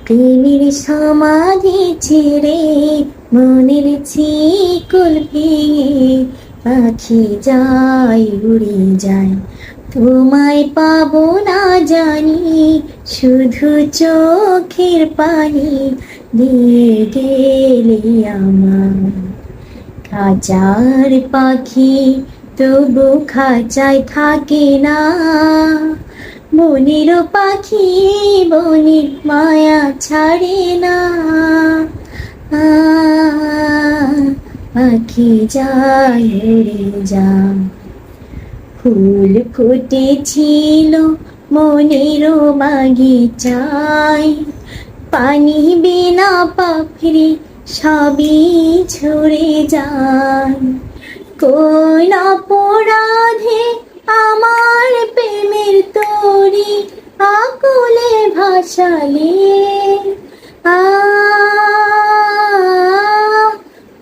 প্রেমের সমাধি ছেড়ে মনের চিকুল ভেঙে পাখি যায় উড়ে যায়, তোমায় পাবো না জানি, শুধু চোখের পানি দিয়ে গেলে আমার। খাঁচার পাখি তবু খাঁচায় থাকে না, বনের পাখি বনের মায়া ছাড়ে না। পাখি যায় উড়ে যায়। ফুল ফুটেছিল মনের বাগিচায়, পানি বিনা পাখরি সবই ঝরে যায়। কোন অপরাধে আমার প্রেমের তরি আকুলে ভাসালে, আ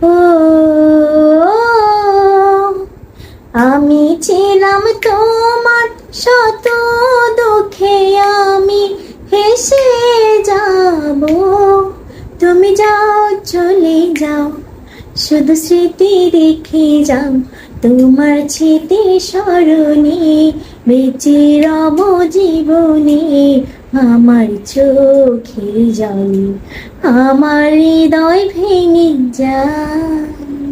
ও আমি ছিলাম তোমার শত দুঃখে, আমি হেসে যাব, তুমি যাও চলে যাও, শুধু স্মৃতি রেখে যাও, তোমার স্মৃতি স্মরণে বেঁচে রব জীবনে। আমার চোখের জলে আমার হৃদয় ভেঙে যায়।